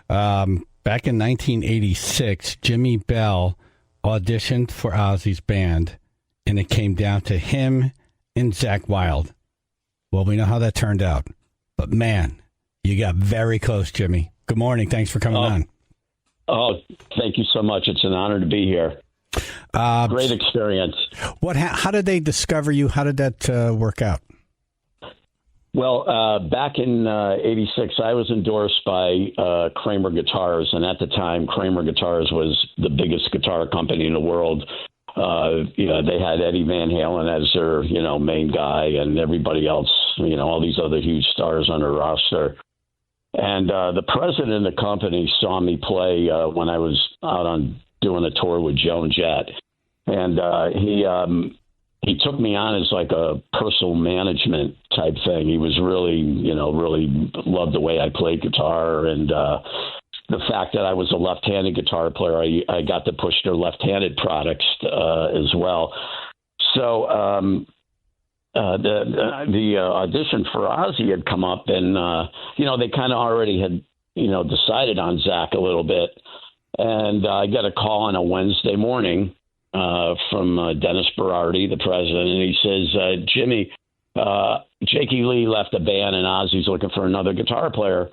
Back in 1986, Jimmy Bell auditioned for Ozzy's band, and it came down to him and Zakk Wylde. Well, we know how that turned out. But, man, you got very close, Jimmy. Good morning. Thanks for coming on. Oh, thank you so much. It's an honor to be here. Great experience. How did they discover you? How did that work out? Well, back in 86, I was endorsed by Kramer Guitars, and at the time, Kramer Guitars was the biggest guitar company in the world. They had Eddie Van Halen as their, main guy, and everybody else, all these other huge stars on their roster. And the president of the company saw me play when I was out on doing a tour with Joan Jett, and he took me on as like a personal management type thing. He was really loved the way I played guitar, and the fact that I was a left-handed guitar player, I got to push their left-handed products as well. So the audition for Ozzy had come up, and they kind of already had decided on Zakk a little bit, and I got a call on a Wednesday morning from Dennis Berardi, the president, and he says, Jimmy, Jakey Lee left the band and Ozzy's looking for another guitar player.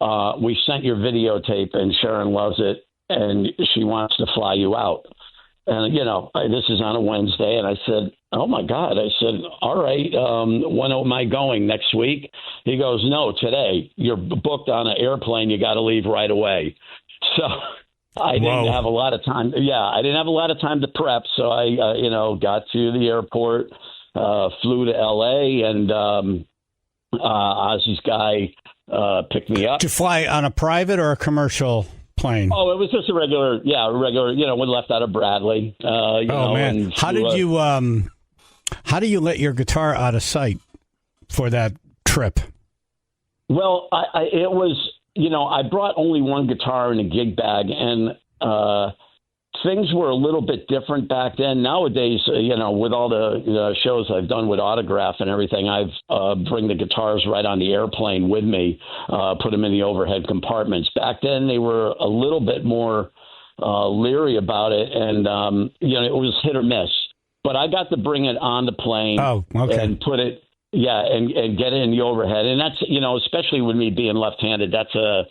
We sent your videotape and Sharon loves it and she wants to fly you out. And, this is on a Wednesday. And I said, oh, my God. I said, all right, when am I going? Next week? He goes, no, today. You're booked on an airplane. You got to leave right away. So I didn't have a lot of time. Yeah, I didn't have a lot of time to prep. So I, got to the airport, flew to L.A., and Ozzy's guy picked me up. Did you fly on a private or a commercial plane? Oh, it was just a regular, we left out of Bradley. Man. And how do you let your guitar out of sight for that trip? Well, it was, I brought only one guitar in a gig bag, and things were a little bit different back then. Nowadays, with all the shows I've done with Autograph and everything, I've bring the guitars right on the airplane with me, put them in the overhead compartments. Back then, they were a little bit more leery about it, and it was hit or miss. But I got to bring it on the plane and put it. Yeah, and get it in the overhead, and that's especially with me being left-handed, that's a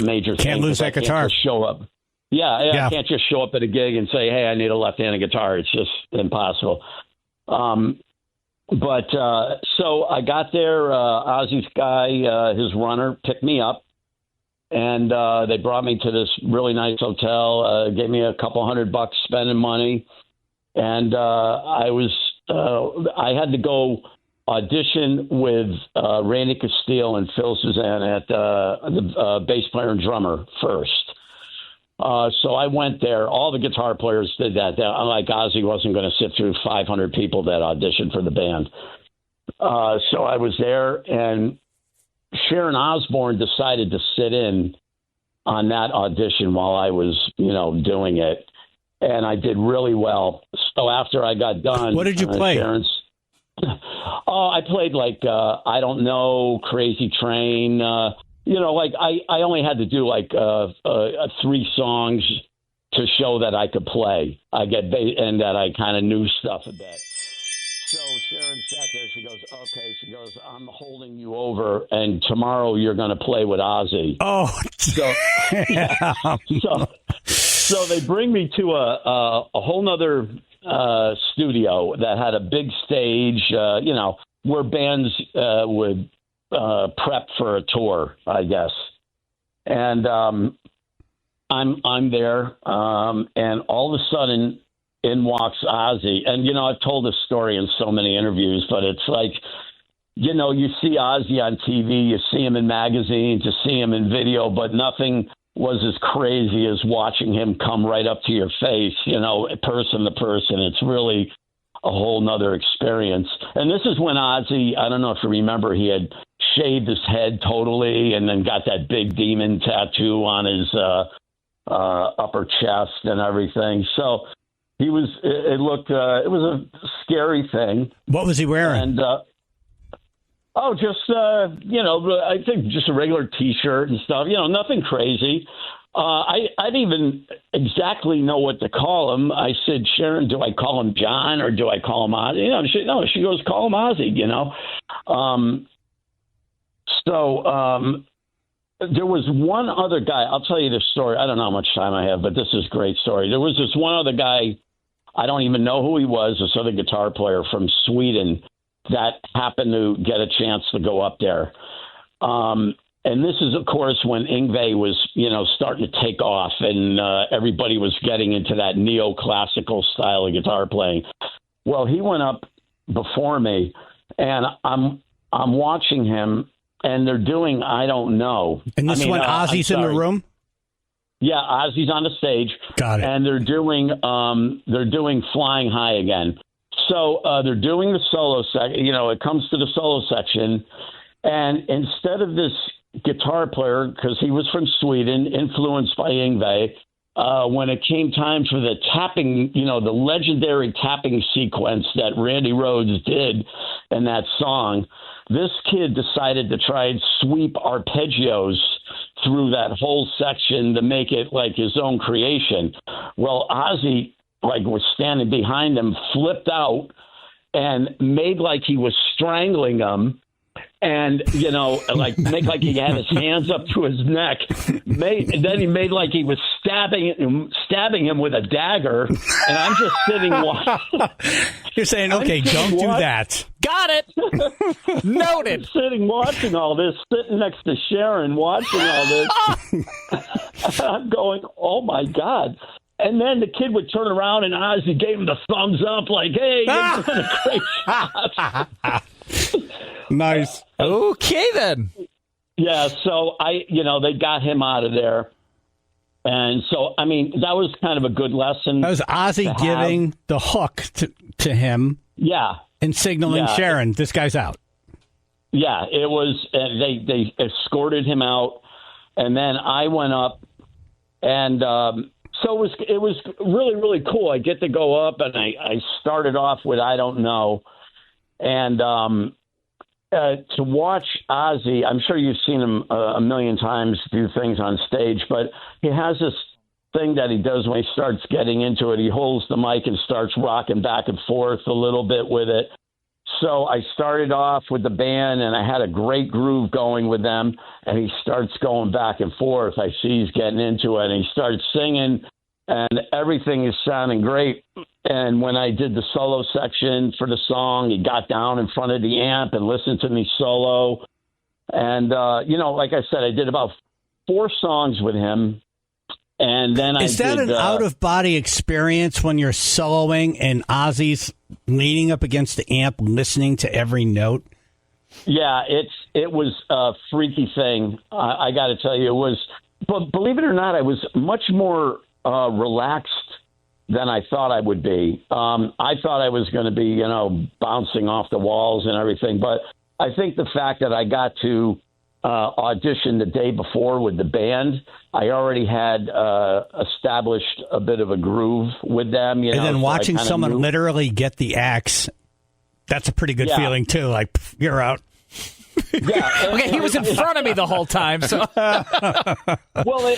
major thing. Can't lose that guitar. Can't just show up. I can't just show up at a gig and say, "Hey, I need a left-handed guitar." It's just impossible. But so I got there. Ozzy's guy, his runner, picked me up, and they brought me to this really nice hotel. Gave me a couple $100 spending money, and I had to go audition with Randy Castile and Phil Suzanne at the bass player and drummer first. So I went there. All the guitar players did that. Unlike Ozzy wasn't going to sit through 500 people that auditioned for the band. So I was there, and Sharon Osbourne decided to sit in on that audition while I was, doing it. And I did really well. So after I got done. What did you play? I played like, I don't know, Crazy Train. I only had to do like 3 songs to show that I could play. And that I kind of knew stuff a bit. So Sharon sat there. She goes, okay. She goes, I'm holding you over, and tomorrow you're going to play with Ozzy. Oh, so yeah. So they bring me to a whole nother studio that had a big stage, where bands would prep for a tour, I guess. And I'm there, and all of a sudden, in walks Ozzy. And I've told this story in so many interviews, but it's like, you see Ozzy on TV, you see him in magazines, you see him in video, but nothing was as crazy as watching him come right up to your face, person to person. It's really a whole nother experience. And this is when Ozzy, I don't know if you remember, he had shaved his head totally and then got that big demon tattoo on his upper chest and everything. So it was a scary thing. What was he wearing? And Oh, just, I think just a regular T-shirt and stuff, nothing crazy. I didn't even exactly know what to call him. I said, Sharon, do I call him John or do I call him Ozzy? She goes, call him Ozzy, There was one other guy. I'll tell you this story. I don't know how much time I have, but this is a great story. There was this one other guy. I don't even know who he was, this other guitar player from Sweden that happened to get a chance to go up there. And this is, of course, when Yngwie was, starting to take off and everybody was getting into that neoclassical style of guitar playing. Well, he went up before me, and I'm watching him, and they're doing I Don't Know. And this one, Ozzy's in the room? Yeah, Ozzy's on the stage. Got it. And they're doing Flying High again. So they're doing the solo section. It comes to the solo section, and instead of this guitar player, because he was from Sweden, influenced by Yngwie, when it came time for the tapping, the legendary tapping sequence that Randy Rhoads did in that song, this kid decided to try and sweep arpeggios through that whole section to make it like his own creation. Well, Ozzy, was standing behind him, flipped out and made like he was strangling him. And, make like he had his hands up to his neck. And then he made like he was stabbing him with a dagger. And I'm just sitting watching. You're saying, okay, don't do that. Got it. Noted. I'm sitting watching all this, sitting next to Sharon watching all this. I'm going, oh, my God. And then the kid would turn around and Ozzy gave him the thumbs up like, hey, you're doing a great job. Nice. Okay, then. Yeah, so they got him out of there. And so, that was kind of a good lesson. That was Ozzy giving the hook to him. Yeah. And signaling Sharon, this guy's out. Yeah, it was, they escorted him out. And then I went up and, so it was really, really cool. I get to go up and I started off with I Don't Know. And, to watch Ozzy, I'm sure you've seen him a million times do things on stage, but he has this thing that he does when he starts getting into it. He holds the mic and starts rocking back and forth a little bit with it. So I started off with the band, and I had a great groove going with them, and he starts going back and forth. I see he's getting into it, and he starts singing, and everything is sounding great. And when I did the solo section for the song, he got down in front of the amp and listened to me solo. And, like I said, I did about 4 songs with him. And then Is that an out-of-body experience when you're soloing and Ozzy's leaning up against the amp, listening to every note? Yeah, it was a freaky thing. I got to tell you, it was. But believe it or not, I was much more relaxed than I thought I would be. I thought I was going to be, bouncing off the walls and everything. But I think the fact that I got to audition the day before with the band, I already had established a bit of a groove with them. And then watching someone literally get the axe, that's a pretty good feeling, too. Like, you're out. Yeah. Okay, he was in front of me the whole time. So, well,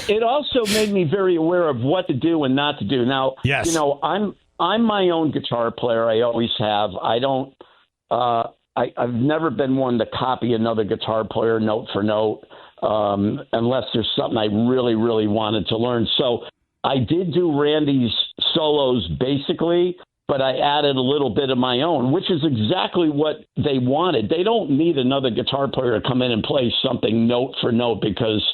it also made me very aware of what to do and not to do. Now, yes. I'm my own guitar player. I always have. I don't. I've never been one to copy another guitar player note for note, unless there's something I really, really wanted to learn. So I did do Randy's solos basically, but I added a little bit of my own, which is exactly what they wanted. They don't need another guitar player to come in and play something note for note because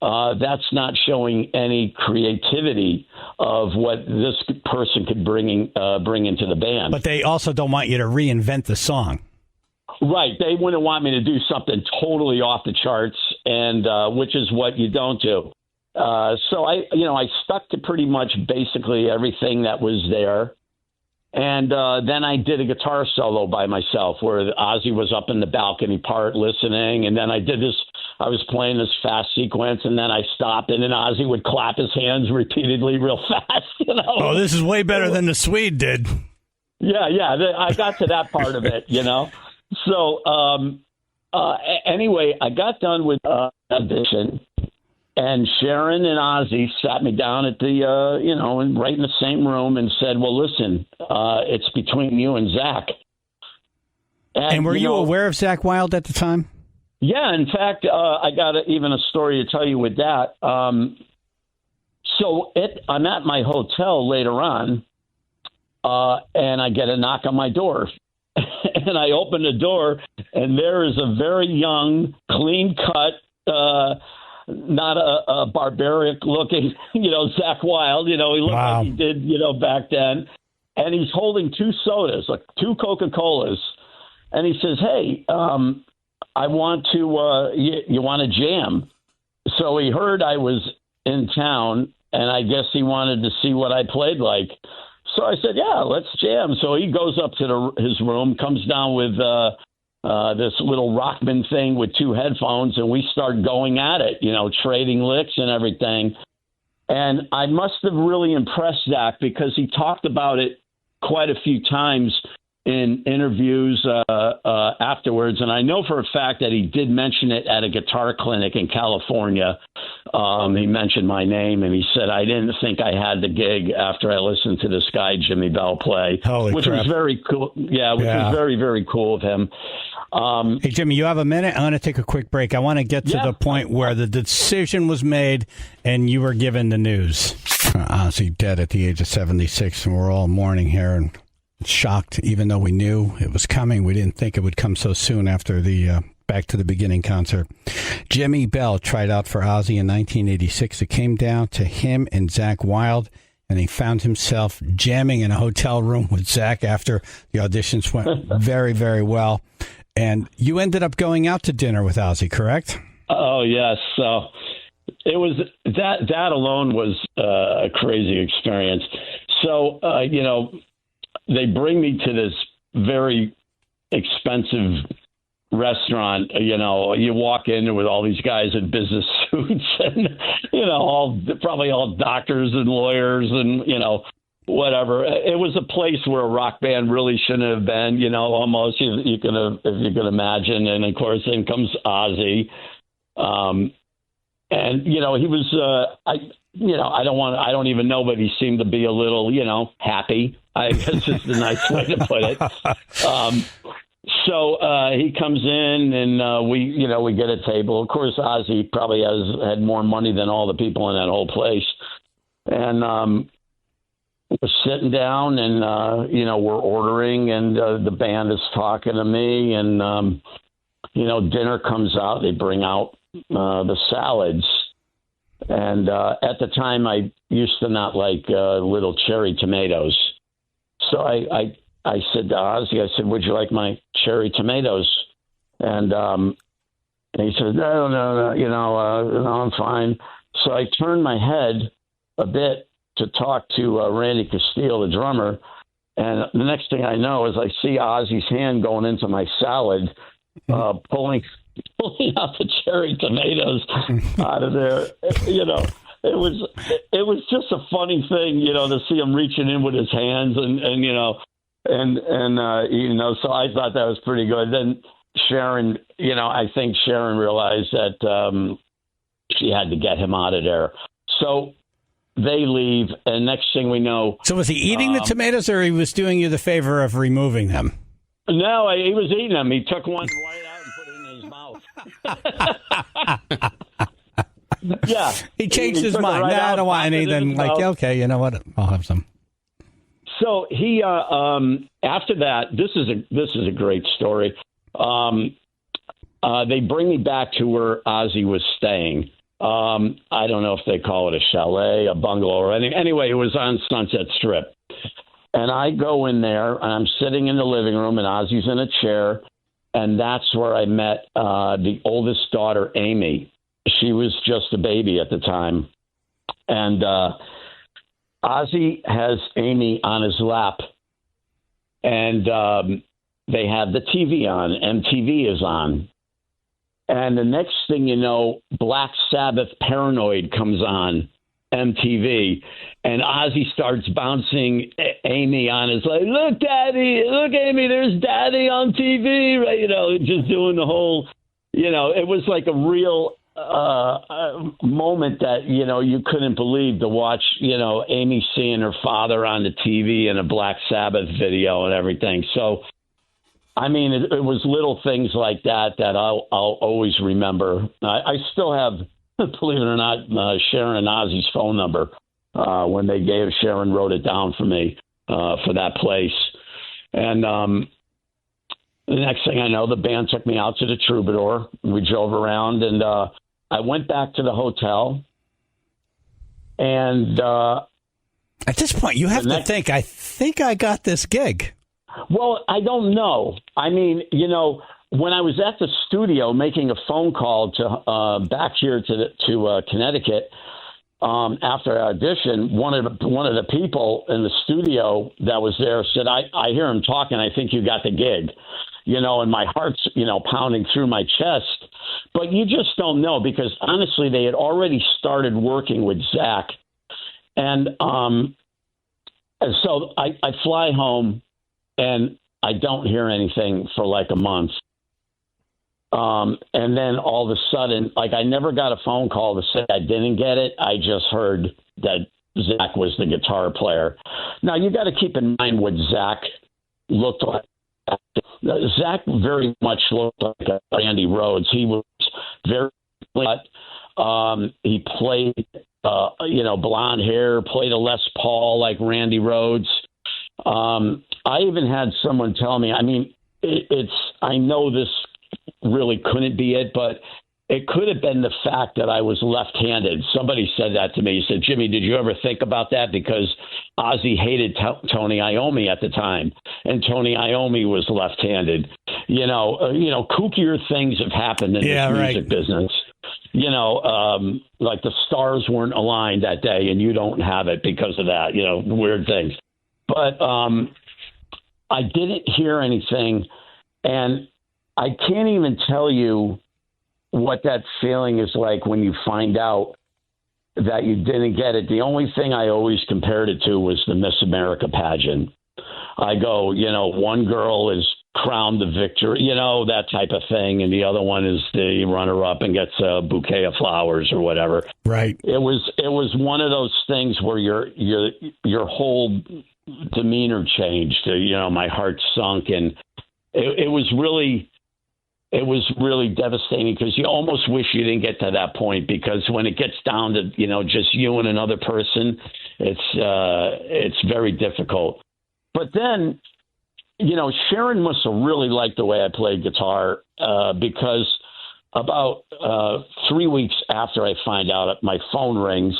that's not showing any creativity of what this person could bring into the band. But they also don't want you to reinvent the song. Right. They wouldn't want me to do something totally off the charts, and which is what you don't do. So I stuck to pretty much basically everything that was there. And then I did a guitar solo by myself where Ozzy was up in the balcony part listening. And then I was playing this fast sequence, and then I stopped, and then Ozzy would clap his hands repeatedly real fast. Oh, this is way better than the Swede did. Yeah. I got to that part of it, So Anyway, I got done with audition, and Sharon and Ozzy sat me down at the, right in the same room and said, well, listen, it's between you and Zakk. And were you aware of Zakk Wylde at the time? Yeah, in fact, I got even a story to tell you with that. So I'm at my hotel later on, and I get a knock on my door. And I open the door, and there is a very young, clean-cut, not a barbaric looking, Zakk Wylde. He looked like he did, back then. And he's holding two sodas, like two Coca-Colas. And he says, hey, I want to, you want to jam? So he heard I was in town, and I guess he wanted to see what I played like. So I said, yeah, let's jam. So he goes up to his room, comes down with this little Rockman thing with two headphones, and we start going at it, trading licks and everything. And I must have really impressed Zakk because he talked about it quite a few times in interviews afterwards. And I know for a fact that he did mention it at a guitar clinic in California. He mentioned my name, and he said, I didn't think I had the gig after I listened to this guy, Jimi Bell, play, which was very cool. Yeah, which was very, very cool of him. Hey, Jimmy, you have a minute? I'm going to take a quick break. I want to get to the point where the decision was made and you were given the news. Ozzy dead at the age of 76, and we're all mourning here and shocked, even though we knew it was coming. We didn't think it would come so soon after the Back to the Beginning concert. Jimi Bell tried out for Ozzy in 1986. It came down to him and Zakk Wylde, and he found himself jamming in a hotel room with Zakk after the auditions went very, very well. And you ended up going out to dinner with Ozzy, correct? Oh, yes. So it was that alone was a crazy experience. So, they bring me to this very expensive restaurant. You walk in with all these guys in business suits and, probably all doctors and lawyers and, whatever. It was a place where a rock band really shouldn't have been, almost if you can imagine. And of course, in comes Ozzy. And, he was, I don't even know, but he seemed to be a little, happy. I guess is the nice way to put it. So he comes in and we get a table. Of course, Ozzy probably had more money than all the people in that whole place. And we're sitting down and, we're ordering and the band is talking to me and, dinner comes out. They bring out the salads. And at the time, I used to not like little cherry tomatoes. So I said to Ozzy, I said, would you like my cherry tomatoes? And he said, no, no, I'm fine. So I turned my head a bit to talk to Randy Castile, the drummer. And the next thing I know is I see Ozzy's hand going into my salad, pulling out the cherry tomatoes out of there. It was just a funny thing, to see him reaching in with his hands and so I thought that was pretty good. Then Sharon, I think Sharon realized that she had to get him out of there. So they leave, and next thing we know... So was he eating the tomatoes, or he was doing you the favor of removing them? No, he was eating them. He took one right out and put it in his mouth. Yeah. He changed his mind. Right, I don't want any. Then, okay, you know what? I'll have some. So he, after that, this is a great story. They bring me back to where Ozzy was staying. I don't know if they call it a chalet, a bungalow, or anything. Anyway, it was on Sunset Strip. And I go in there, and I'm sitting in the living room, and Ozzy's in a chair. And that's where I met the oldest daughter, Amy. She was just a baby at the time. And Ozzy has Amy on his lap. And they have the TV on. MTV is on. And the next thing you know, Black Sabbath Paranoid comes on MTV. And Ozzy starts bouncing Amy on his like, look, Daddy, look, Amy, there's Daddy on TV, right? Just doing the whole it was like a real moment that, you couldn't believe to watch, Amy seeing her father on the TV in a Black Sabbath video and everything. So, I mean, it was little things like that I'll always remember. I still have, believe it or not, Sharon and Ozzy's phone number when they Sharon wrote it down for me for that place. And the next thing I know, the band took me out to the Troubadour. We drove around, and I went back to the hotel. And at this point, you have to think, I think I got this gig. Well, I don't know. I mean, when I was at the studio making a phone call to back here to Connecticut after I auditioned, one of the people in the studio that was there said, I hear him talking. I think you got the gig, and my heart's, pounding through my chest. But you just don't know, because honestly, they had already started working with Zakk. And so I fly home. And I don't hear anything for like a month. And then all of a sudden, like, I never got a phone call to say I didn't get it. I just heard that Zakk was the guitar player. Now, you got to keep in mind what Zakk looked like. Zakk very much looked like Randy Rhoads. He was very he played, blonde hair, played a Les Paul like Randy Rhoads. I even had someone tell me, I mean, I know this really couldn't be it, but it could have been the fact that I was left-handed. Somebody said that to me. He said, Jimmy, did you ever think about that? Because Ozzy hated Tony Iommi at the time, and Tony Iommi was left-handed. Kookier things have happened in this music business. Like the stars weren't aligned that day, and you don't have it because of that, weird things. But I didn't hear anything, and I can't even tell you what that feeling is like when you find out that you didn't get it. The only thing I always compared it to was the Miss America pageant. I go, one girl is crowned the victor, that type of thing, and the other one is the runner-up and gets a bouquet of flowers or whatever. Right. It was one of those things where your whole demeanor changed. My heart sunk, and it was really devastating, because you almost wish you didn't get to that point, because when it gets down to just you and another person, it's very difficult. But then Sharon must have really liked the way I played guitar, because about 3 weeks after I find out, my phone rings.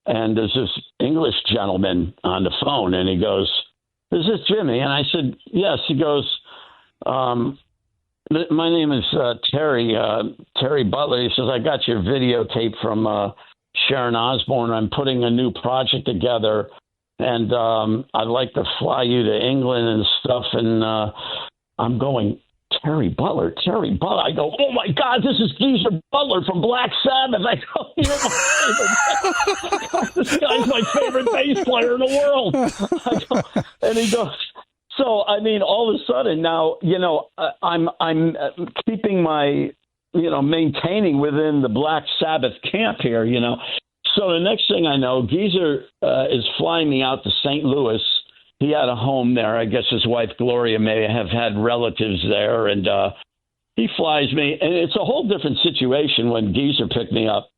And there's this English gentleman on the phone, and he goes, "Is this Jimmy?" And I said, "Yes." He goes, "My name is Terry Butler." He says, "I got your videotape from Sharon Osbourne. I'm putting a new project together, and I'd like to fly you to England and stuff." And I'm going, Terry Butler. I go, "Oh my God, this is Geezer Butler from Black Sabbath." I go, "This guy's my favorite bass player in the world." And he goes, so, I mean, all of a sudden now, I'm keeping my, maintaining within the Black Sabbath camp here, So the next thing I know, Geezer is flying me out to St. Louis. He had a home there. I guess his wife, Gloria, may have had relatives there. And he flies me. And it's a whole different situation when Geezer picked me up,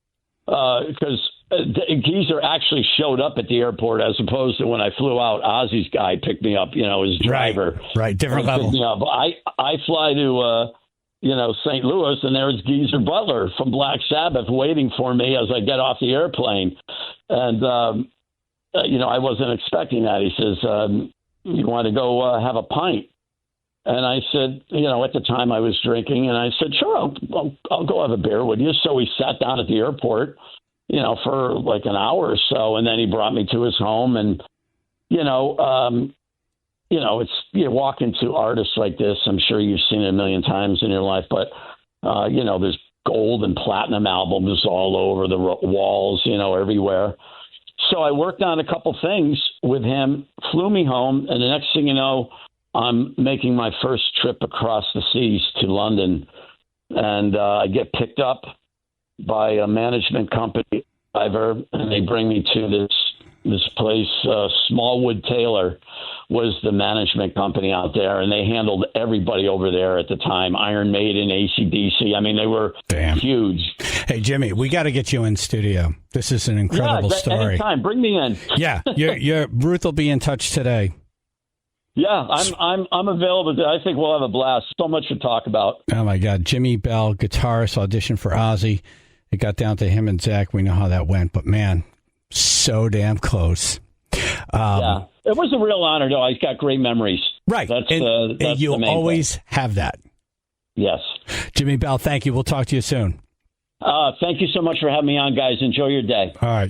because Geezer actually showed up at the airport, as opposed to when I flew out, Ozzy's guy picked me up, his driver. Right. Different level. I fly to, St. Louis, and there's Geezer Butler from Black Sabbath waiting for me as I get off the airplane. And, I wasn't expecting that. He says, "You want to go have a pint?" And I said, at the time I was drinking, and I said, "Sure, I'll go have a beer with you." So we sat down at the airport, for like an hour or so, and then he brought me to his home. And, it's, you walk into artists like this, I'm sure you've seen it a million times in your life, but, there's gold and platinum albums all over the walls, everywhere. So I worked on a couple things with him, flew me home, and the next thing you know, I'm making my first trip across the seas to London. and I get picked up by a management company driver, and they bring me to this place. Smallwood Taylor was the management company out there, and they handled everybody over there at the time. Iron Maiden, AC/DC. I mean, they were huge. Hey, Jimmy, we got to get you in studio. This is an incredible story. Anytime, bring me in. Yeah, your Ruth will be in touch today. Yeah, I'm available. I think we'll have a blast. So much to talk about. Oh my God, Jimi Bell, guitarist, auditioned for Ozzy. It got down to him and Zakk. We know how that went, but man, so damn close. Yeah, it was a real honor, though. I got great memories. Right, that's and you'll always have that. Yes, Jimi Bell. Thank you. We'll talk to you soon. Thank you so much for having me on, guys. Enjoy your day. All right.